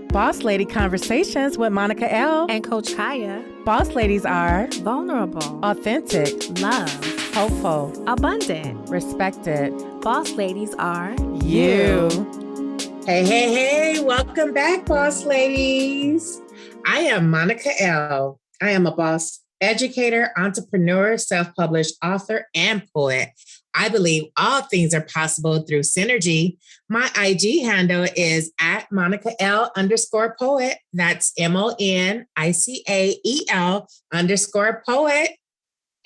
Boss Lady Conversations with Monica L. and Coach Khaya. Boss ladies are Vulnerable, authentic, love, hopeful, abundant. respected. Boss ladies are You. Hey, welcome back, boss ladies. I am Monica L. I am a boss educator, entrepreneur, self-published author, and poet. I believe all things are possible through synergy. My IG handle is at Monica L_poet. That's MONICAEL_poet.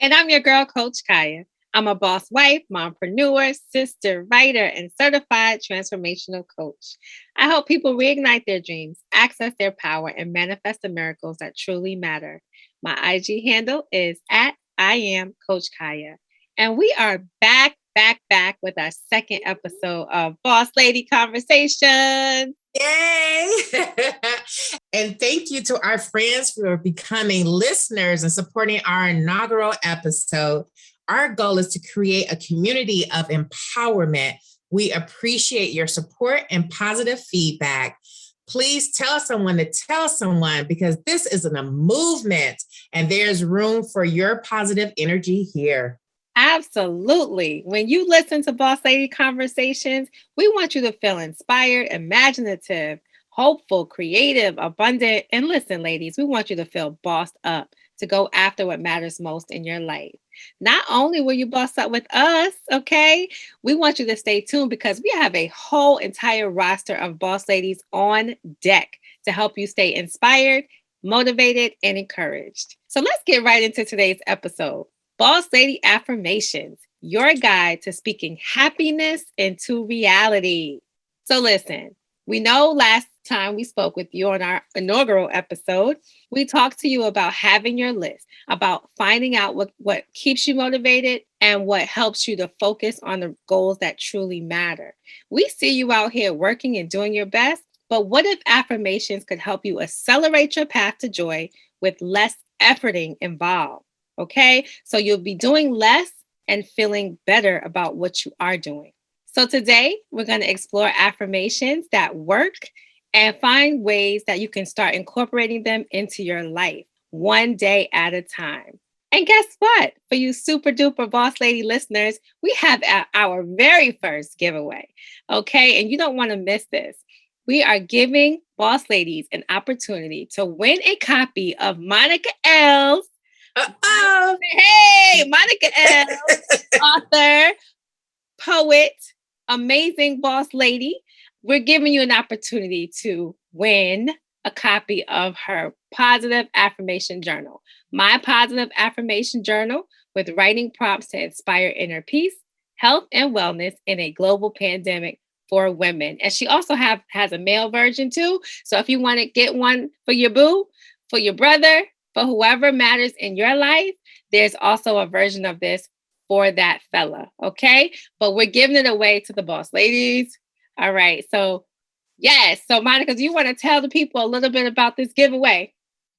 And I'm your girl, Coach Khaya. I'm a boss wife, mompreneur, sister, writer, and certified transformational coach. I help people reignite their dreams, access their power, and manifest the miracles that truly matter. My IG handle is at I am Coach Khaya. And we are back with our second episode of Boss Lady Conversations. Yay! And thank you to our friends for becoming listeners and supporting our inaugural episode. Our goal is to create a community of empowerment. We appreciate your support and positive feedback. Please tell someone to tell someone, because this isn't a movement and there's room for your positive energy here. Absolutely. When you listen to Boss Lady Conversations, we want you to feel inspired, imaginative, hopeful, creative, abundant. And listen, ladies, we want you to feel bossed up to go after what matters most in your life. Not only will you boss up with us, okay? We want you to stay tuned because we have a whole entire roster of boss ladies on deck to help you stay inspired, motivated, and encouraged. So let's get right into today's episode. Boss Lady Affirmations, your guide to speaking happiness into reality. So listen, we know last time we spoke with you on our inaugural episode, we talked to you about having your list, about finding out what keeps you motivated and what helps you to focus on the goals that truly matter. We see you out here working and doing your best, but what if affirmations could help you accelerate your path to joy with less efforting involved? Okay, so you'll be doing less and feeling better about what you are doing. So today we're going to explore affirmations that work and find ways that you can start incorporating them into your life one day at a time. And guess what? For you super duper boss lady listeners, we have our very first giveaway. Okay, and you don't want to miss this. We are giving boss ladies an opportunity to win a copy of Monica L's Hey, Monica L, author, poet, amazing boss lady. We're giving you an opportunity to win a copy of her positive affirmation journal. My positive affirmation journal with writing prompts to inspire inner peace, health, and wellness in a global pandemic for women. And she also has a male version too. So if you want to get one for your boo, for your brother, for whoever matters in your life, there's also a version of this for that fella, okay? But we're giving it away to the boss ladies. All right, so yes. So Monica, do you want to tell the people a little bit about this giveaway?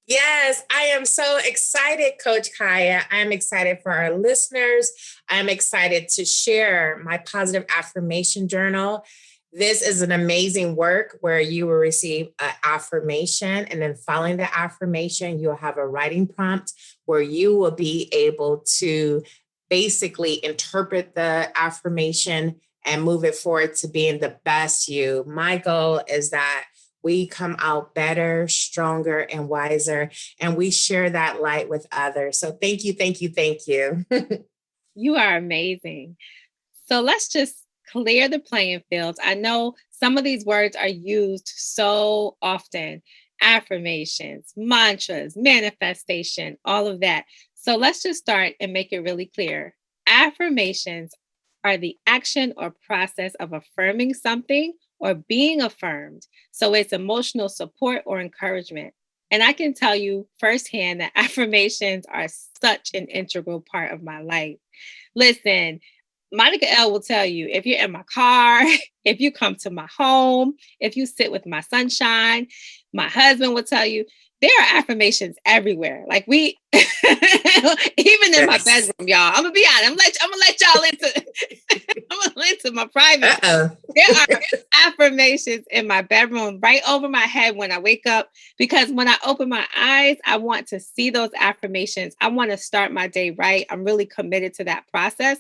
Yes, I am so excited, Coach Khaya. I'm excited for our listeners. I'm excited to share my positive affirmation journal. This is an amazing work where you will receive an affirmation, and then following the affirmation, you'll have a writing prompt where you will be able to basically interpret the affirmation and move it forward to being the best you. My goal is that we come out better, stronger, and wiser, and we share that light with others. So thank you. You are amazing. So let's just clear the playing fields. I know some of these words are used so often. Affirmations, mantras, manifestation, all of that. So let's just start and make it really clear. Affirmations are the action or process of affirming something or being affirmed. So it's emotional support or encouragement. And I can tell you firsthand that affirmations are such an integral part of my life. Listen, Monica L will tell you, if you're in my car, if you come to my home, if you sit with my sunshine, my husband will tell you, there are affirmations everywhere. Like we, even in my Yes. bedroom, y'all. I'm gonna be honest. I'm gonna let y'all into. I'm gonna into my private. Uh-oh. There are affirmations in my bedroom, right over my head when I wake up. Because when I open my eyes, I want to see those affirmations. I want to start my day right. I'm really committed to that process.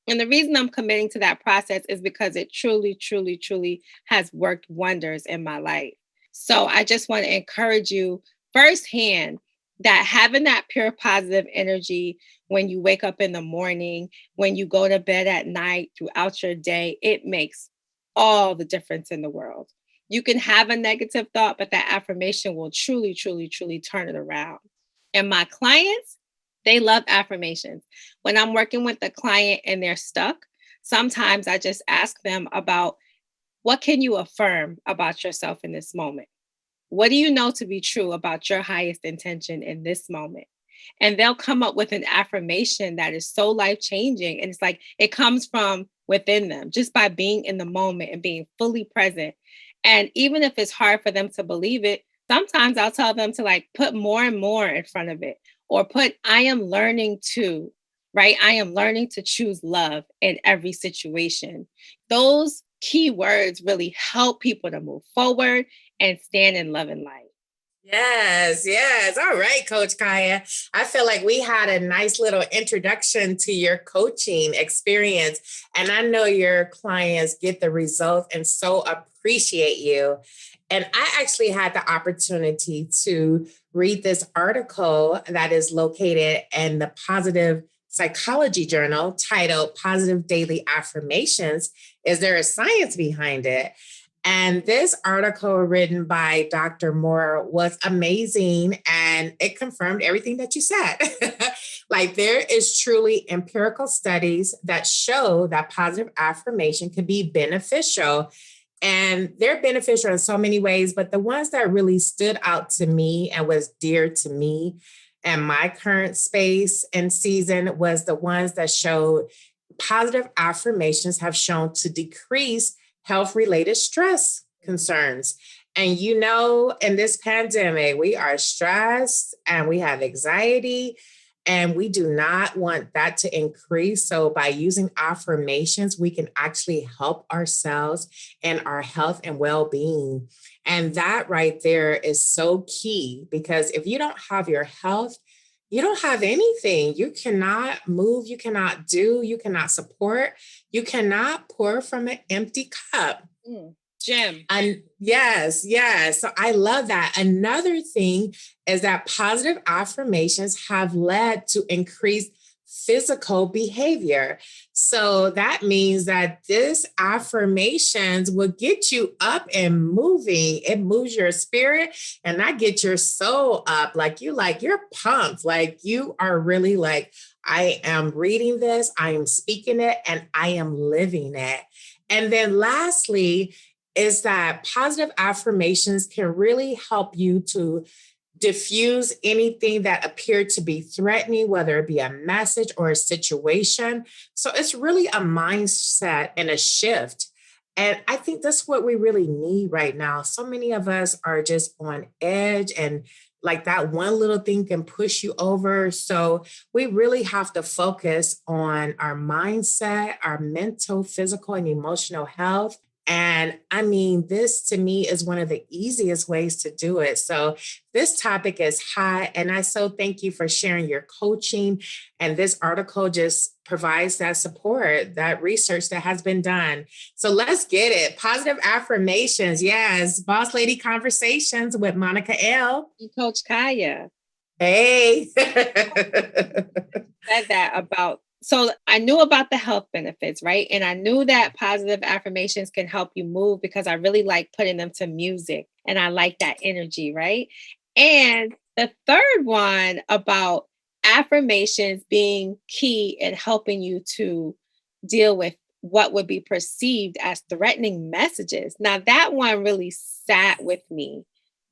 And the reason I'm committing to that process is because it truly, truly, truly has worked wonders in my life. So I just want to encourage you firsthand that having that pure positive energy when you wake up in the morning, when you go to bed at night, throughout your day, it makes all the difference in the world. You can have a negative thought, but that affirmation will truly, truly, truly turn it around. And my clients, they love affirmations. When I'm working with a client and they're stuck, sometimes I just ask them about what can you affirm about yourself in this moment? What do you know to be true about your highest intention in this moment? And they'll come up with an affirmation that is so life changing. And it's like it comes from within them just by being in the moment and being fully present. And even if it's hard for them to believe it, sometimes I'll tell them to like put more and more in front of it or put, I am learning to, right? I am learning to choose love in every situation. Those key words really help people to move forward and stand in love and light. Yes, yes. All right, Coach Khaya. I feel like we had a nice little introduction to your coaching experience. And I know your clients get the results and so appreciate you. And I actually had the opportunity to read this article that is located in the Positive Psychology Journal titled Positive Daily Affirmations. Is there a science behind it? And this article written by Dr. Moore was amazing and it confirmed everything that you said. Like there is truly empirical studies that show that positive affirmation can be beneficial. And they're beneficial in so many ways, but the ones that really stood out to me and was dear to me and my current space and season was the ones that showed positive affirmations have shown to decrease health-related stress concerns. And you know, in this pandemic, we are stressed and we have anxiety, and we do not want that to increase. So by using affirmations, we can actually help ourselves and our health and well-being. And that right there is so key because if you don't have your health, you don't have anything. You cannot move, you cannot do, you cannot support, you cannot pour from an empty cup. Jim. And yes, yes. So I love that. Another thing is that positive affirmations have led to increased physical behavior. So that means that this affirmations will get you up and moving. It moves your spirit and that gets your soul up. You're pumped. Like you are really like, I am reading this, I am speaking it, and I am living it. And then lastly, is that positive affirmations can really help you to diffuse anything that appeared to be threatening, whether it be a message or a situation. So it's really a mindset and a shift. And I think that's what we really need right now. So many of us are just on edge and like that one little thing can push you over. So we really have to focus on our mindset, our mental, physical, and emotional health. And I mean, this to me is one of the easiest ways to do it. So this topic is hot. And I so thank you for sharing your coaching. And this article just provides that support, that research that has been done. So let's get it. Positive affirmations. Yes. Boss Lady Conversations with Monica L. And Coach Khaya. Hey. Said that about. So I knew about the health benefits, right? And I knew that positive affirmations can help you move because I really like putting them to music and I like that energy, right? And the third one about affirmations being key in helping you to deal with what would be perceived as threatening messages. Now, that one really sat with me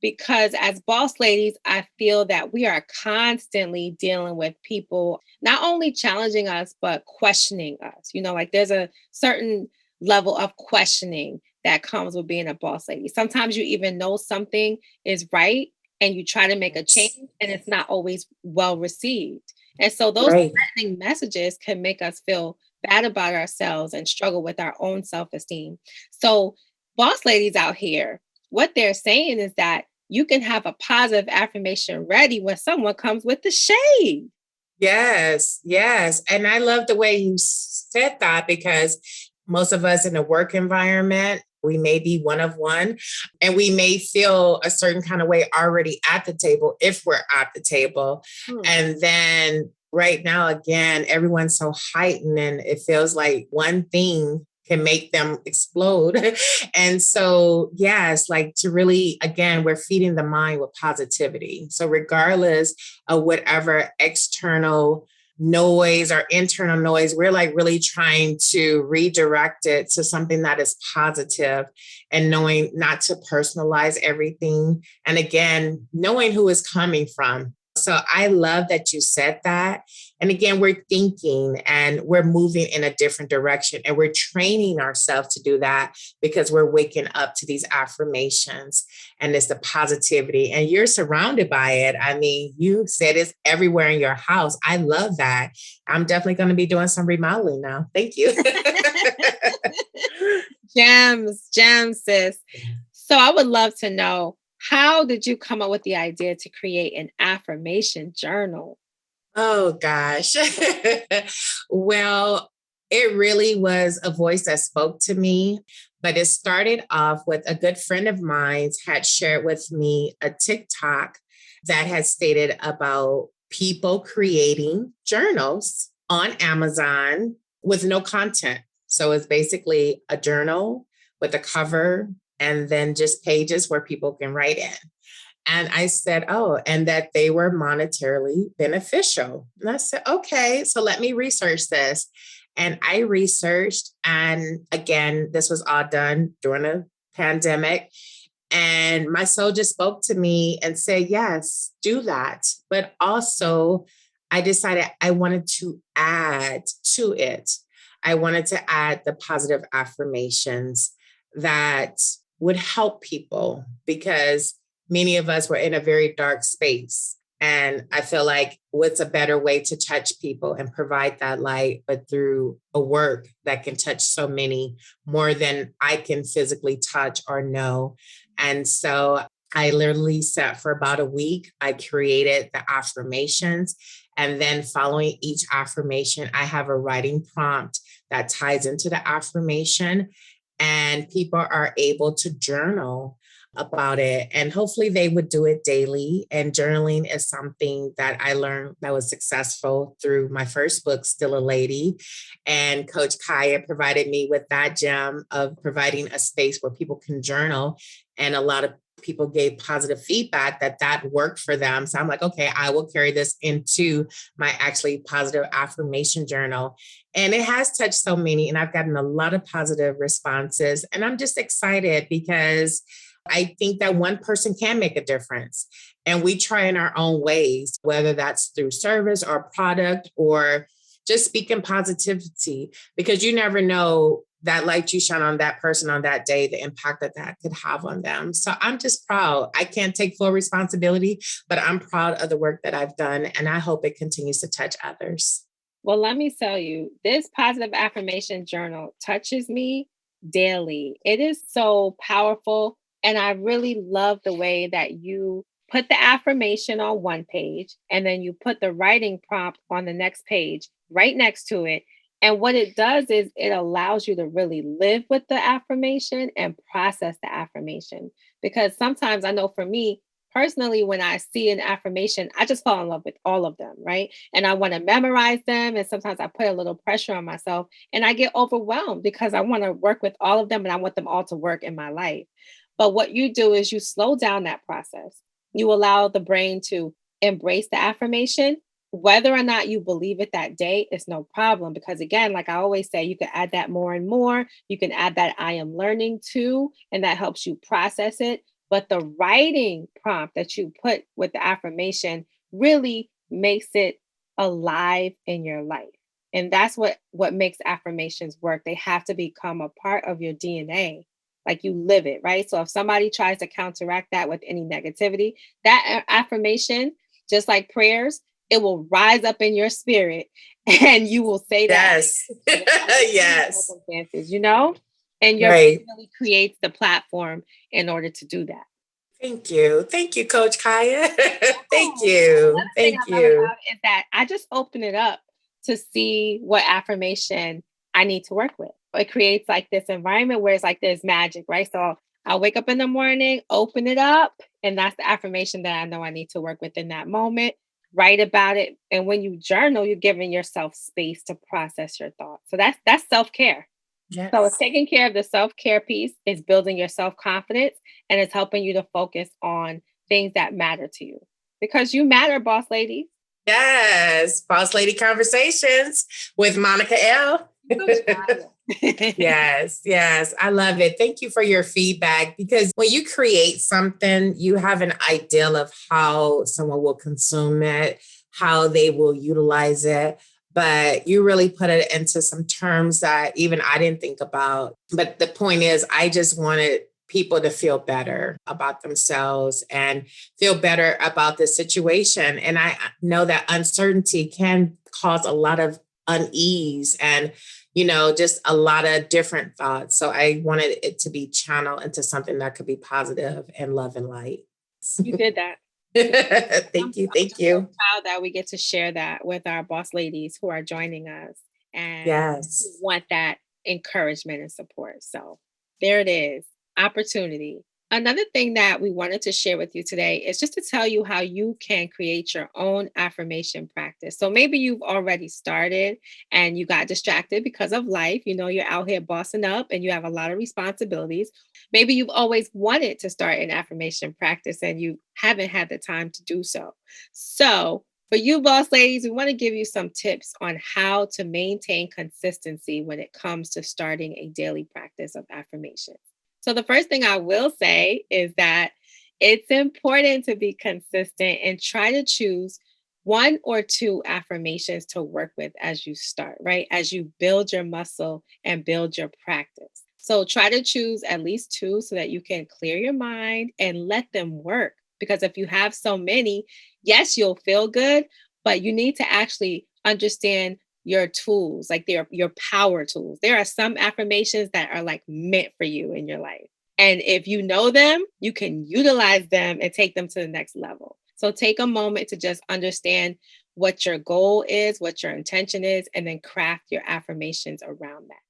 because as boss ladies, I feel that we are constantly dealing with people not only challenging us, but questioning us. You know, like there's a certain level of questioning that comes with being a boss lady. Sometimes you even know something is right, and you try to make a change and it's not always well received. And so those Right. threatening messages can make us feel bad about ourselves and struggle with our own self-esteem. So boss ladies out here, what they're saying is that you can have a positive affirmation ready when someone comes with the shade. Yes, yes. And I love the way you said that because most of us in a work environment, we may be one of one, and we may feel a certain kind of way already at the table if we're at the table. Hmm. And then right now, again, everyone's so heightened and it feels like one thing can make them explode. And so, yes, like to really, again, we're feeding the mind with positivity. So, regardless of whatever external noise or internal noise, we're like really trying to redirect it to something that is positive and knowing not to personalize everything. And again, knowing who is coming from. So I love that you said that. And again, we're thinking and we're moving in a different direction and we're training ourselves to do that because we're waking up to these affirmations and it's the positivity and you're surrounded by it. I mean, you said it's everywhere in your house. I love that. I'm definitely going to be doing some remodeling now. Thank you. Gems, sis. So I would love to know, how did you come up with the idea to create an affirmation journal? Oh gosh. Well, it really was a voice that spoke to me, but it started off with a good friend of mine had shared with me a TikTok that had stated about people creating journals on Amazon with no content. So it's basically a journal with a cover and then just pages where people can write in. And I said, oh, and that they were monetarily beneficial. And I said, okay, so let me research this. And I researched, and again, this was all done during a pandemic. And my soul just spoke to me and said, yes, do that. But also, I decided I wanted to add to it. I wanted to add the positive affirmations that would help people because many of us were in a very dark space. And I feel like what's a better way to touch people and provide that light, but through a work that can touch so many more than I can physically touch or know. And so I literally sat for about a week. I created the affirmations. And then following each affirmation, I have a writing prompt that ties into the affirmation. And people are able to journal about it. And hopefully they would do it daily. And journaling is something that I learned that was successful through my first book, Still a Lady. And Coach Khaya provided me with that gem of providing a space where people can journal. And a lot of people gave positive feedback that that worked for them. So I'm like, okay, I will carry this into my actually positive affirmation journal. And it has touched so many, and I've gotten a lot of positive responses. And I'm just excited because I think that one person can make a difference. And we try in our own ways, whether that's through service or product or just speaking positivity, because you never know that light you shine on that person on that day, the impact that that could have on them. So I'm just proud. I can't take full responsibility, but I'm proud of the work that I've done. And I hope it continues to touch others. Well, let me tell you, this positive affirmation journal touches me daily. It is so powerful. And I really love the way that you put the affirmation on one page and then you put the writing prompt on the next page right next to it. And what it does is it allows you to really live with the affirmation and process the affirmation. Because sometimes I know for me, personally, when I see an affirmation, I just fall in love with all of them, right? And I want to memorize them. And sometimes I put a little pressure on myself and I get overwhelmed because I want to work with all of them and I want them all to work in my life. But what you do is you slow down that process. You allow the brain to embrace the affirmation. Whether or not you believe it that day is no problem. Because again, like I always say, you can add that more and more. You can add that I am learning too, and that helps you process it. But the writing prompt that you put with the affirmation really makes it alive in your life. And that's what makes affirmations work. They have to become a part of your DNA. like you live it, right? So if somebody tries to counteract that with any negativity, that affirmation, just like prayers, it will rise up in your spirit and you will say that Yes. whatever Yes. circumstances, you know, and your brain Right. really creates the platform in order to do that. Thank you. Thank you, Coach Khaya. Thank Oh, you. another thing Thank I love you. about it is that I just open it up to see what affirmation I need to work with. It creates like this environment where it's like there's magic, right? So I wake up in the morning, open it up, and that's the affirmation that I know I need to work with in that moment. Write about it. And when you journal, you're giving yourself space to process your thoughts. So that's self-care. So it's Yes. taking care of the self-care piece, is building your self-confidence, and it's helping you to focus on things that matter to you. Because you matter, boss lady. Yes. Boss Lady Conversations with Monica L. Yes, yes, I love it. Thank you for your feedback because when you create something, you have an ideal of how someone will consume it, how they will utilize it, but you really put it into some terms that even I didn't think about. But the point is, I just wanted people to feel better about themselves and feel better about the situation. And I know that uncertainty can cause a lot of unease and just a lot of different thoughts. So I wanted it to be channeled into something that could be positive and love and light. You did that. Thank you. I'm Thank just so you. proud that we get to share that with our boss ladies who are joining us and who Yes. want that encouragement and support. So there it is, opportunity. Another thing that we wanted to share with you today is just to tell you how you can create your own affirmation practice. So maybe you've already started and you got distracted because of life. You know, you're out here bossing up and you have a lot of responsibilities. Maybe you've always wanted to start an affirmation practice and you haven't had the time to do so. So, for you, boss ladies, we want to give you some tips on how to maintain consistency when it comes to starting a daily practice of affirmation. So, the first thing I will say is that it's important to be consistent and try to choose one or two affirmations to work with as you start, right? As you build your muscle and build your practice. So try to choose at least two so that you can clear your mind and let them work. Because if you have so many, yes, you'll feel good, but you need to actually understand your tools, like your power tools. There are some affirmations that are like meant for you in your life. And if you know them, you can utilize them and take them to the next level. So take a moment to just understand what your goal is, what your intention is, and then craft your affirmations around that.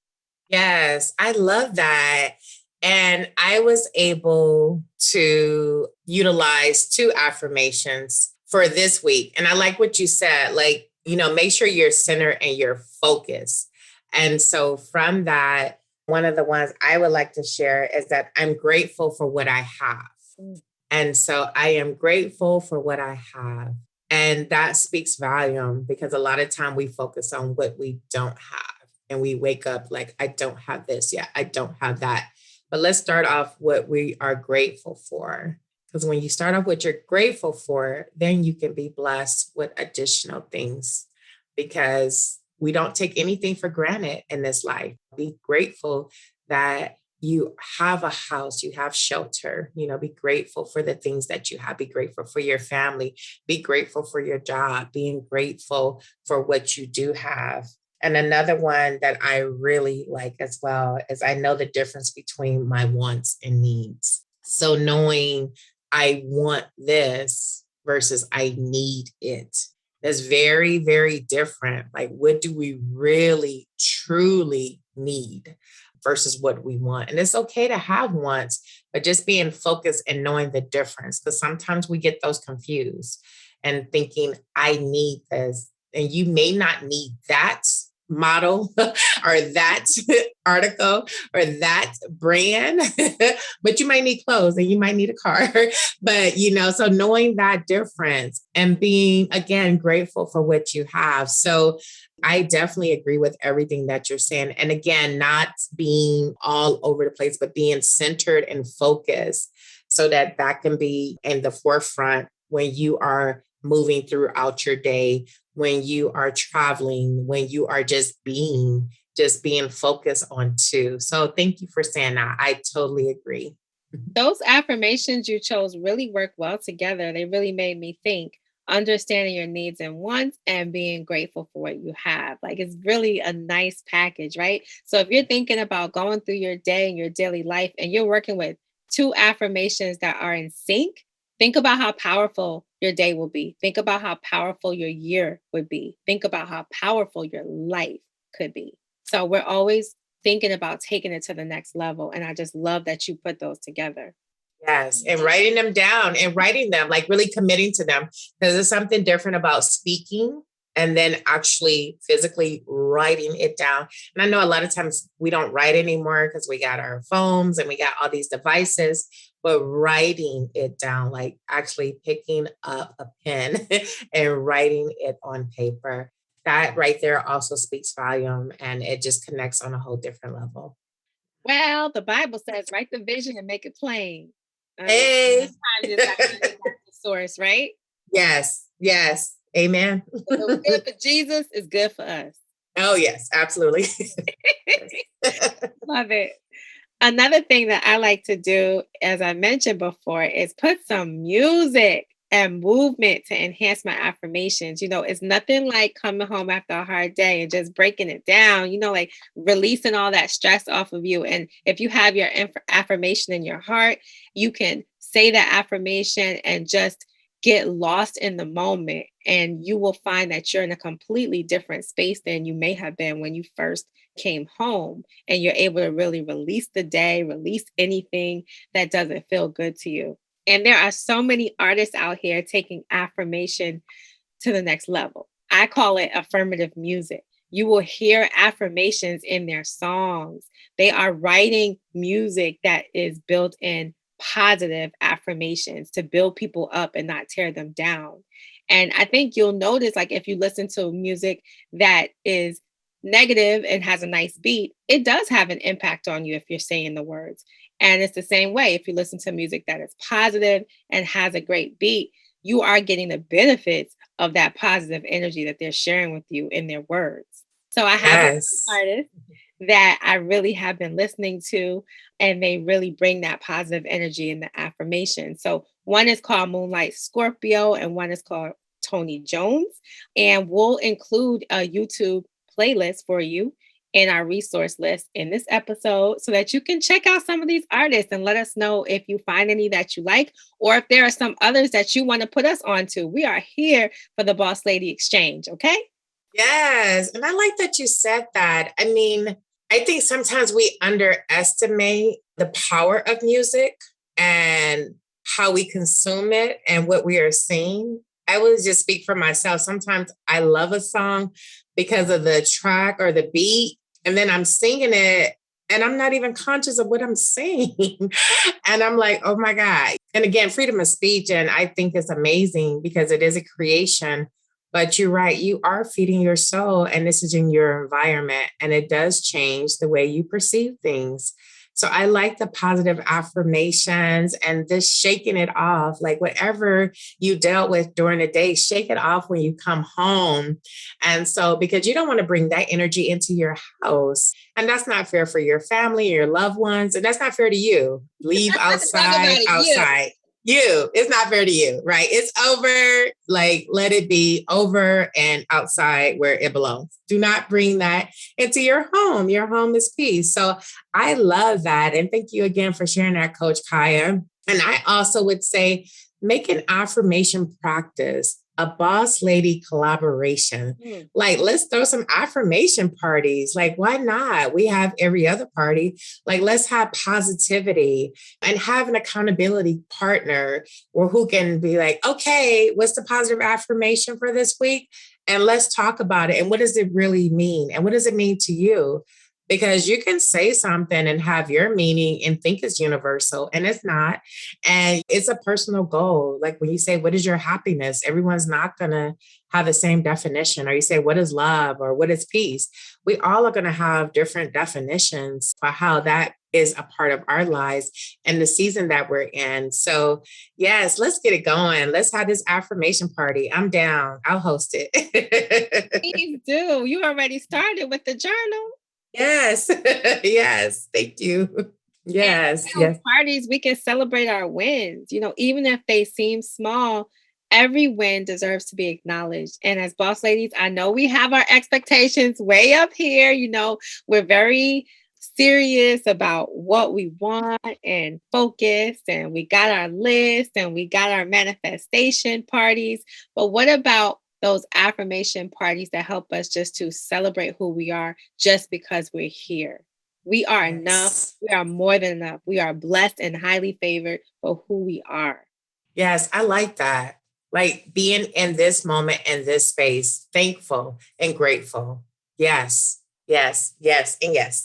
Yes, I love that. And I was able to utilize two affirmations for this week. And I like what you said, like, make sure you're centered and you're focused. And so from that, one of the ones I would like to share is that I'm grateful for what I have. Mm. And so I am grateful for what I have. And that speaks volume because a lot of time we focus on what we don't have. And we wake up like, I don't have this yet. I don't have that. But let's start off what we are grateful for. Because when you start off what you're grateful for, then you can be blessed with additional things because we don't take anything for granted in this life. Be grateful that you have a house, you have shelter, be grateful for the things that you have, be grateful for your family, be grateful for your job, being grateful for what you do have. And another one that I really like as well is I know the difference between my wants and needs. So knowing I want this versus I need it. That's very, very different. Like, what do we really, truly need versus what we want? And it's okay to have wants, but just being focused and knowing the difference, because sometimes we get those confused and thinking, I need this. And you may not need that model or that article or that brand, but you might need clothes and you might need a car. But, so knowing that difference and being, again, grateful for what you have. So I definitely agree with everything that you're saying. And again, not being all over the place, but being centered and focused so that that can be in the forefront when you are moving throughout your day, when you are traveling, when you are just being, just being focused on two. So thank you for saying that. I totally agree. Those affirmations you chose really work well together. They really made me think, understanding your needs and wants and being grateful for what you have. Like it's really a nice package, right? So if you're thinking about going through your day and your daily life and you're working with two affirmations that are in sync, think about how powerful your day will be. Think about how powerful your year would be. Think about how powerful your life could be. So we're always thinking about taking it to the next level. And I just love that you put those together. Yes. And writing them down and writing them, like really committing to them, because there's something different about speaking and then actually physically writing it down. And I know a lot of times we don't write anymore because we got our phones and we got all these devices, but writing it down, like actually picking up a pen and writing it on paper, that right there also speaks volume, and it just connects on a whole different level. Well, the Bible says, write the vision and make it plain. Hey. Sometimes it's actually that's the source, right? Yes. Yes. Amen. What was good for Jesus is good for us. Oh, yes, absolutely. Love it. Another thing that I like to do, as I mentioned before, is put some music and movement to enhance my affirmations. It's nothing like coming home after a hard day and just breaking it down, like releasing all that stress off of you. And if you have your affirmation in your heart, you can say that affirmation and just get lost in the moment. And you will find that you're in a completely different space than you may have been when you first came home, and you're able to really release the day, release anything that doesn't feel good to you. And there are so many artists out here taking affirmation to the next level. I call it affirmative music. You will hear affirmations in their songs. They are writing music that is built in positive affirmations to build people up and not tear them down. And I think you'll notice, like, if you listen to music that is negative and has a nice beat, it does have an impact on you if you're saying the words. And it's the same way if you listen to music that is positive and has a great beat, you are getting the benefits of that positive energy that they're sharing with you in their words. So I have an Yes. artist that I really have been listening to, and they really bring that positive energy in the affirmation. So one is called Moonlight Scorpio and one is called Tony Jones. And we'll include a YouTube playlist for you in our resource list in this episode so that you can check out some of these artists and let us know if you find any that you like, or if there are some others that you want to put us on to. We are here for the Boss Lady Exchange, okay? Yes. And I like that you said that. I mean, I think sometimes we underestimate the power of music and how we consume it and what we are seeing. I will just speak for myself. Sometimes I love a song because of the track or the beat, and then I'm singing it and I'm not even conscious of what I'm saying. And I'm like, oh my God. And again, freedom of speech. And I think it's amazing because it is a creation. But you're right, you are feeding your soul, and this is in your environment, and it does change the way you perceive things. So I like the positive affirmations and just shaking it off, like whatever you dealt with during the day, shake it off when you come home. And so, because you don't want to bring that energy into your house, and that's not fair for your family, your loved ones, and that's not fair to you. Leave outside, outside. You, it's not fair to you, right? It's over, like let it be over and outside where it belongs. Do not bring that into your home. Your home is peace. So I love that. And thank you again for sharing that, Coach Khaya. And I also would say, make an affirmation practice, a boss lady collaboration. Like, let's throw some affirmation parties. Like, why not? We have every other party. Like, let's have positivity and have an accountability partner or who can be like, okay, what's the positive affirmation for this week? And let's talk about it. And what does it really mean? And what does it mean to you? Because you can say something and have your meaning and think it's universal, and it's not. And it's a personal goal. Like when you say, what is your happiness? Everyone's not going to have the same definition. Or you say, what is love or what is peace? We all are going to have different definitions for how that is a part of our lives and the season that we're in. So yes, let's get it going. Let's have this affirmation party. I'm down. I'll host it. Please do. You already started with the journal. Yes. Yes. Thank you. Yes. At Yes. parties, we can celebrate our wins. Even if they seem small, every win deserves to be acknowledged. And as boss ladies, I know we have our expectations way up here. We're very serious about what we want and focused, and we got our list and we got our manifestation parties. But what about those affirmation parties that help us just to celebrate who we are just because we're here? We are enough. Yes. We are more than enough. We are blessed and highly favored for who we are. Yes. I like that. Like being in this moment and this space, thankful and grateful. Yes. Yes. Yes. And yes.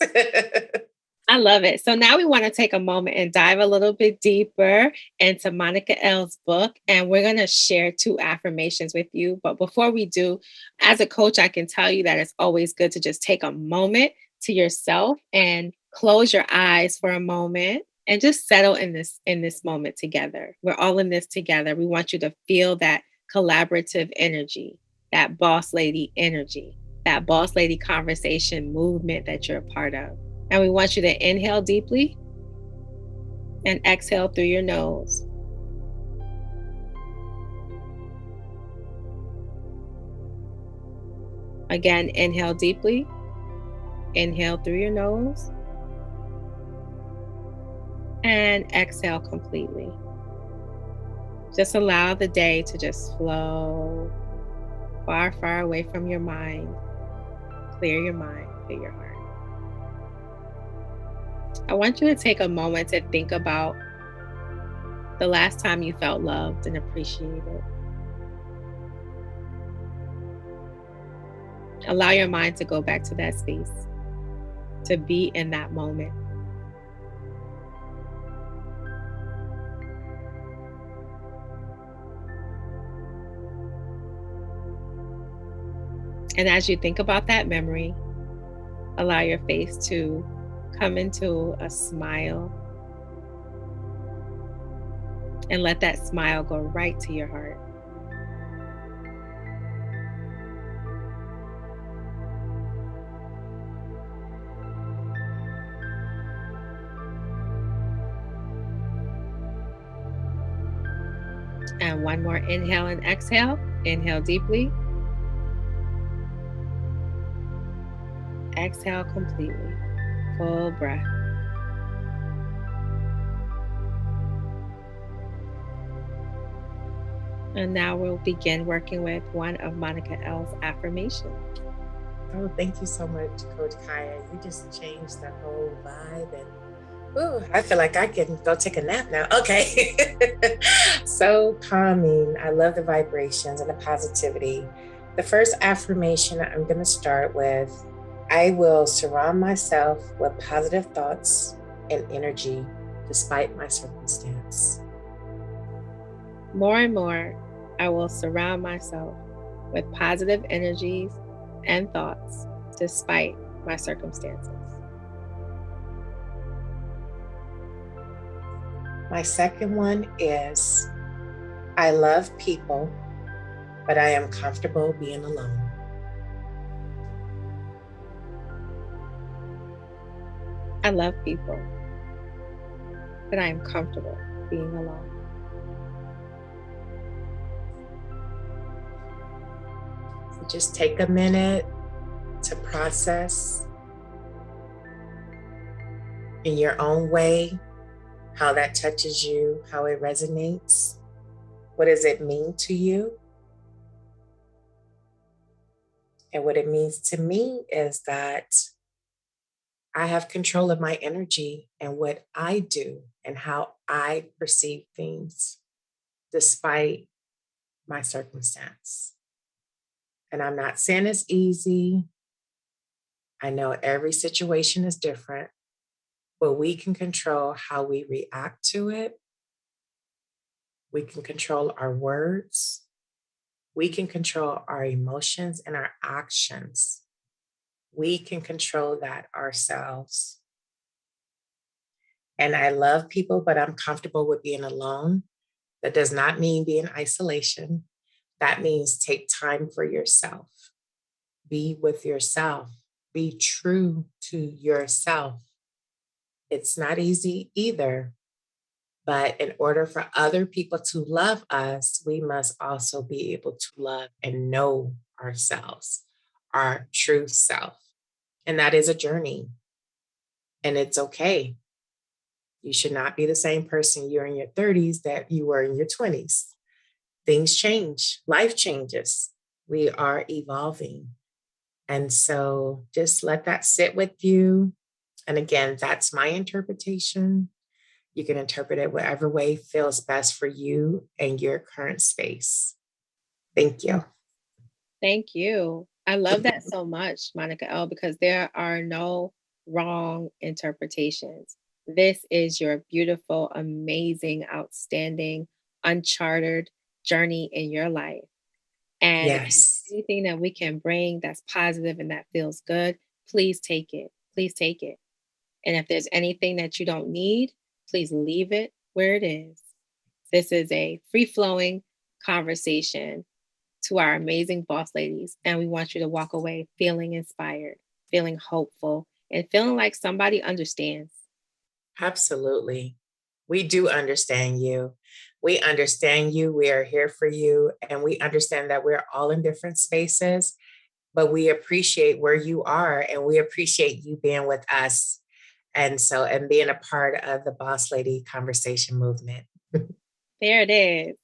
I love it. So now we want to take a moment and dive a little bit deeper into Monica L's book. And we're going to share 2 affirmations with you. But before we do, as a coach, I can tell you that it's always good to just take a moment to yourself and close your eyes for a moment and just settle in this moment together. We're all in this together. We want you to feel that collaborative energy, that boss lady energy, that boss lady conversation movement that you're a part of. And we want you to inhale deeply and exhale through your nose. Again, inhale deeply, inhale through your nose, and exhale completely. Just allow the day to just flow far, far away from your mind. Clear your mind, clear your heart. I want you to take a moment to think about the last time you felt loved and appreciated. Allow your mind to go back to that space, to be in that moment. And as you think about that memory, allow your face to come into a smile and let that smile go right to your heart. And one more inhale and exhale. Inhale deeply. Exhale completely. Full breath. And now we'll begin working with one of Monica L's affirmations. Oh, thank you so much, Coach Khaya. You just changed the whole vibe. And ooh, I feel like I can go take a nap now. Okay. So calming. I love the vibrations and the positivity. The first affirmation I'm going to start with, I will surround myself with positive thoughts and energy despite my circumstance. More and more, I will surround myself with positive energies and thoughts despite my circumstances. My second one is, I love people, but I am comfortable being alone. I love people, but I am comfortable being alone. So just take a minute to process in your own way how that touches you, how it resonates. What does it mean to you? And what it means to me is that I have control of my energy and what I do and how I perceive things despite my circumstance. And I'm not saying it's easy. I know every situation is different, but we can control how we react to it. We can control our words. We can control our emotions and our actions. We can control that ourselves. And I love people, but I'm comfortable with being alone. That does not mean be in isolation. That means take time for yourself. Be with yourself. be true to yourself. It's not easy either. But in order for other people to love us, we must also be able to love and know ourselves, our true self. And that is a journey. And it's okay. You should not be the same person you're in your 30s that you were in your 20s. Things change, life changes. We are evolving. And so just let that sit with you. And again, that's my interpretation. You can interpret it whatever way feels best for you and your current space. Thank you. Thank you. I love that so much, Monica L, because there are no wrong interpretations. This is your beautiful, amazing, outstanding, uncharted journey in your life. And if Yes. there's anything that we can bring that's positive and that feels good, please take it. Please take it. And if there's anything that you don't need, please leave it where it is. This is a free-flowing conversation to our amazing boss ladies. And we want you to walk away feeling inspired, feeling hopeful, and feeling like somebody understands. Absolutely. We do understand you. We understand you. We are here for you. And we understand that we're all in different spaces, but we appreciate where you are and we appreciate you being with us. And being a part of the Boss Lady Conversation movement. There it is.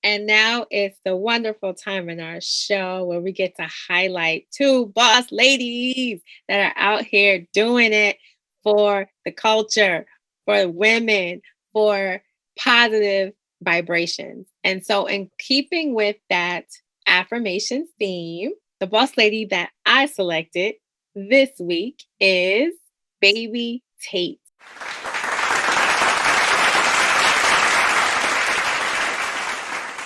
And now it's the wonderful time in our show where we get to highlight two boss ladies that are out here doing it for the culture, for women, for positive vibrations. And so, in keeping with that affirmations theme, the boss lady that I selected this week is Baby Tate.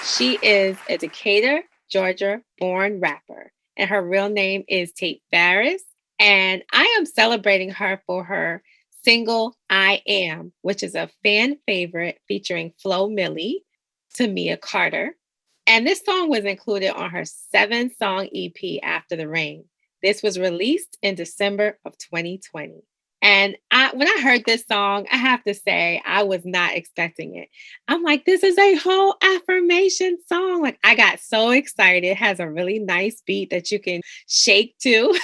She is a Decatur, Georgia-born rapper, and her real name is Tate Farris. And I am celebrating her for her single, I Am, which is a fan favorite featuring Flo Milli, Tamia Carter. And this song was included on her 7-song EP, After the Rain. This was released in December of 2020. And when I heard this song, I have to say, I was not expecting it. I'm like, this is a whole affirmation song. Like, I got so excited. It has a really nice beat that you can shake to.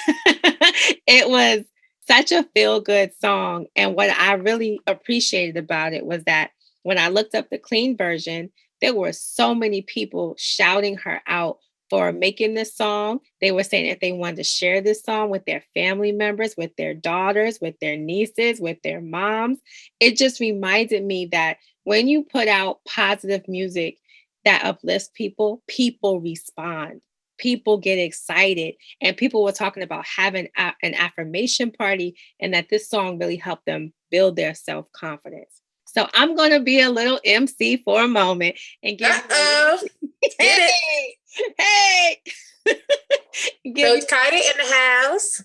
It was such a feel-good song. And what I really appreciated about it was that when I looked up the clean version, there were so many people shouting her out for making this song. They were saying that they wanted to share this song with their family members, with their daughters, with their nieces, with their moms. It just reminded me that when you put out positive music that uplifts people, people respond. People get excited. And people were talking about having an affirmation party and that this song really helped them build their self-confidence. So I'm going to be a little MC for a moment and give Hey, Coach Khaya in the house.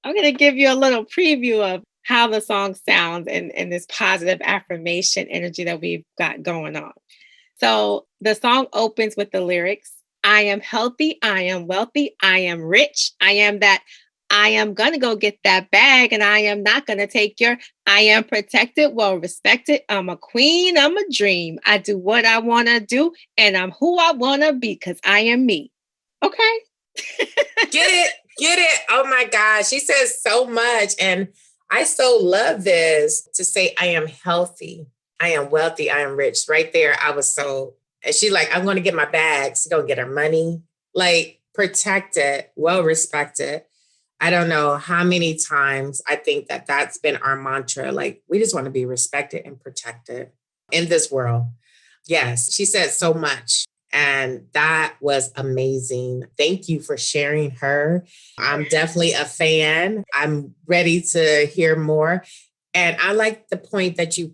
I'm going to give you a little preview of how the song sounds and this positive affirmation energy that we've got going on. So the song opens with the lyrics, I am healthy, I am wealthy, I am rich, I am that, I am going to go get that bag and I am not going to take your, I am protected, well respected, I'm a queen, I'm a dream. I do what I want to do and I'm who I want to be because I am me. Okay. Get it. Oh my gosh. She says so much. And I so love this to say, I am healthy, I am wealthy, I am rich. Right there. I was so, and she like, I'm going to get my bags, go get her money, like protected, well respected. I don't know how many times I think that that's been our mantra. Like, we just want to be respected and protected in this world. Yes, she said so much. And that was amazing. Thank you for sharing her. I'm definitely a fan. I'm ready to hear more. And I like the point that you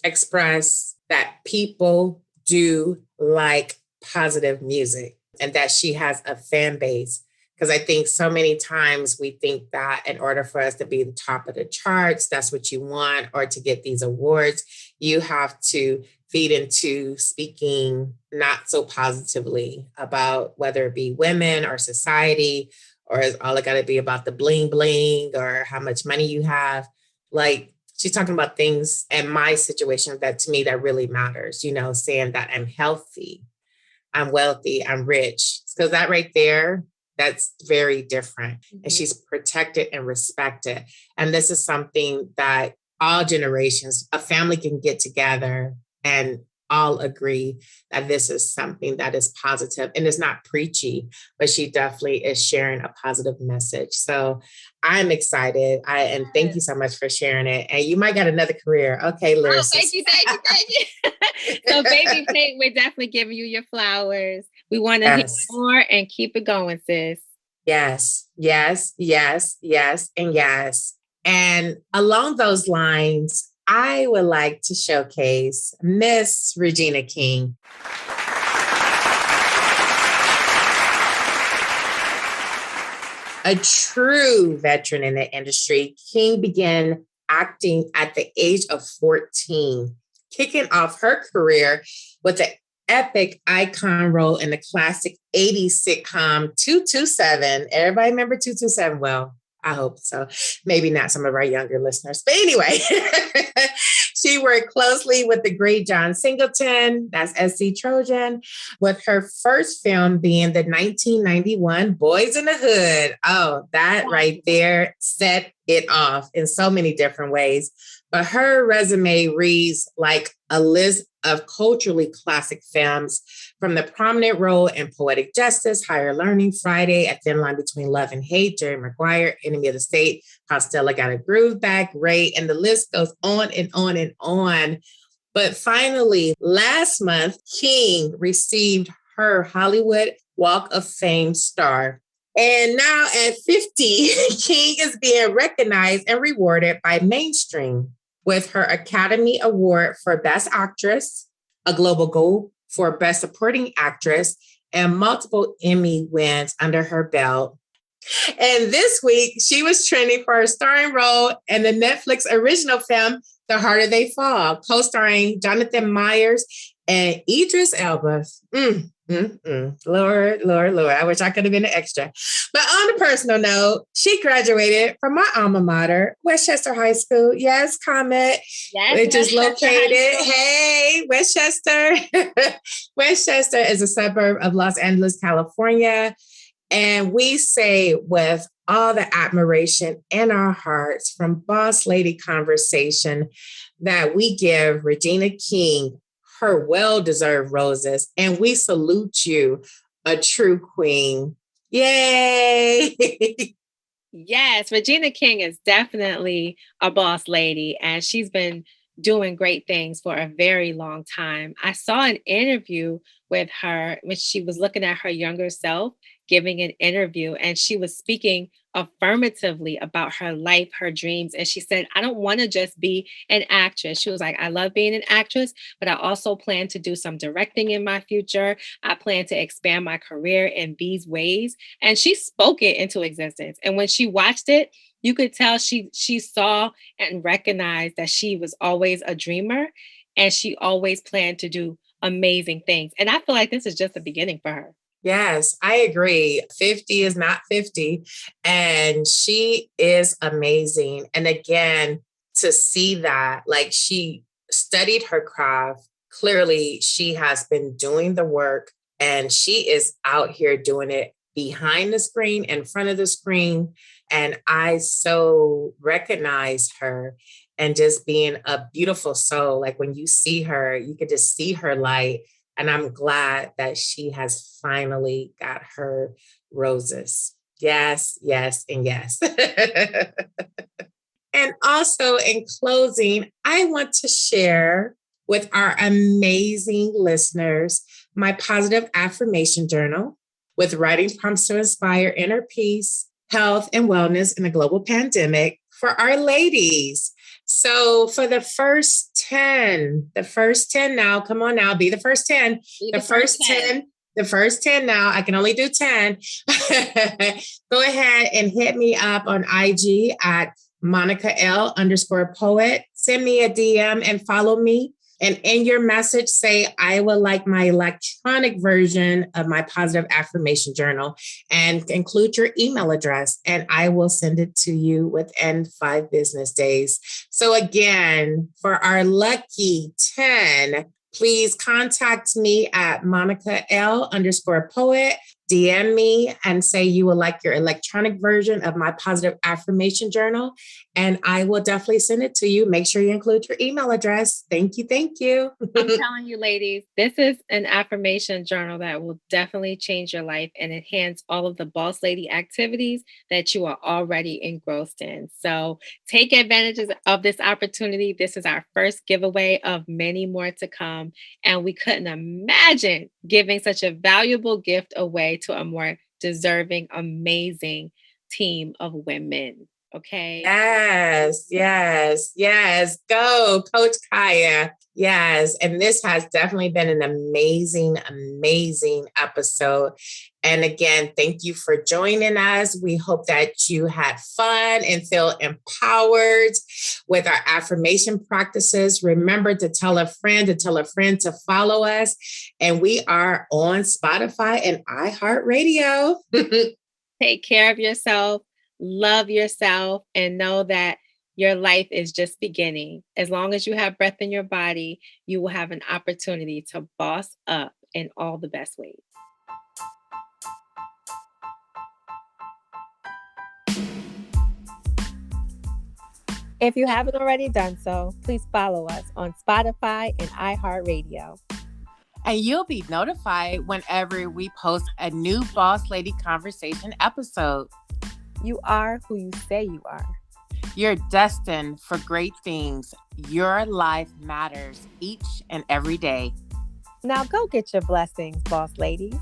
express that people do like positive music and that she has a fan base. Because I think so many times we think that in order for us to be the top of the charts, that's what you want, or to get these awards, you have to feed into speaking not so positively about whether it be women or society or is all it got to be about the bling bling or how much money you have? Like, she's talking about things in my situation that to me that really matters, saying that I'm healthy, I'm wealthy, I'm rich. Because that right there, that's very different. And she's protected and respected. And this is something that all generations, a family can get together and all agree that this is something that is positive and it's not preachy, but she definitely is sharing a positive message. So I'm excited. And thank you so much for sharing it. And you might get another career. Okay, Liz. Oh, thank you. So, baby Tate, we're definitely giving you your flowers. We want to hear more and keep it going, sis. Yes, yes, yes, yes, and yes. And along those lines, I would like to showcase Miss Regina King. A true veteran in the industry, King began acting at the age of 14, kicking off her career with the epic icon role in the classic 80s sitcom 227. Everybody remember 227? Well, I hope so. Maybe not some of our younger listeners. But anyway, she worked closely with the great John Singleton, that's SC Trojan, with her first film being the 1991 Boys in the Hood. Oh, that right there set it off in so many different ways. But her resume reads like a list of culturally classic films, from the prominent role in Poetic Justice, Higher Learning, Friday, A Thin Line Between Love and Hate, Jerry Maguire, Enemy of the State, How Stella Got a Groove Back, Ray, and the list goes on and on and on. But finally, last month, King received her Hollywood Walk of Fame star. And now at 50, King is being recognized and rewarded by Mainstream with her Academy Award for Best Actress, a Global Gold for Best Supporting Actress, and multiple Emmy wins under her belt. And this week, she was trending for her starring role in the Netflix original film, The Harder They Fall, co-starring Jonathan Myers and Idris Elba. Lord, Lord, Lord. I wish I could have been an extra. But on a personal note, she graduated from my alma mater, Westchester High School. Yes, comment. Yes, which is located, hey, Westchester. Westchester is a suburb of Los Angeles, California. And we say with all the admiration in our hearts from Boss Lady Conversation that we give Regina King her well-deserved roses, and we salute you, a true queen. Yay! Yes, Regina King is definitely a boss lady, and she's been doing great things for a very long time. I saw an interview with her when she was looking at her younger self, giving an interview, and she was speaking affirmatively about her life, her dreams. And she said, I don't want to just be an actress. She was like, I love being an actress, but I also plan to do some directing in my future. I plan to expand my career in these ways. And she spoke it into existence. And when she watched it, you could tell she saw and recognized that she was always a dreamer and she always planned to do amazing things. And I feel like this is just the beginning for her. Yes, I agree. 50 is not 50. And she is amazing. And again, to see that, like, she studied her craft. Clearly, she has been doing the work and she is out here doing it behind the screen, in front of the screen. And I so recognize her and just being a beautiful soul. Like when you see her, you could just see her light. And I'm glad that she has finally got her roses. Yes, yes, and yes. And also in closing, I want to share with our amazing listeners my positive affirmation journal with writing prompts to inspire inner peace, health, and wellness in a global pandemic for our ladies. So for the first 10 now, come on now, be the first 10. The first 10 now, I can only do 10. Go ahead and hit me up on IG at Monica L _poet. Send me a DM and follow me. And in your message, say, I would like my electronic version of my positive affirmation journal, and include your email address, and I will send it to you within 5 business days. So again, for our lucky 10, please contact me at Monica L_poet. DM me and say you would like your electronic version of my positive affirmation journal, and I will definitely send it to you. Make sure you include your email address. Thank you. Thank you. I'm telling you, ladies, this is an affirmation journal that will definitely change your life and enhance all of the boss lady activities that you are already engrossed in. So take advantage of this opportunity. This is our first giveaway of many more to come. And we couldn't imagine giving such a valuable gift away to a more deserving, amazing team of women. Okay. Yes, yes, yes. Go, Coach Khaya. Yes. And this has definitely been an amazing, amazing episode. And again, thank you for joining us. We hope that you had fun and feel empowered with our affirmation practices. Remember to tell a friend to follow us. And we are on Spotify and iHeartRadio. Take care of yourself, love yourself, and know that your life is just beginning. As long as you have breath in your body, you will have an opportunity to boss up in all the best ways. If you haven't already done so, please follow us on Spotify and iHeartRadio. And you'll be notified whenever we post a new Boss Lady Conversation episode. You are who you say you are. You're destined for great things. Your life matters each and every day. Now go get your blessings, boss ladies.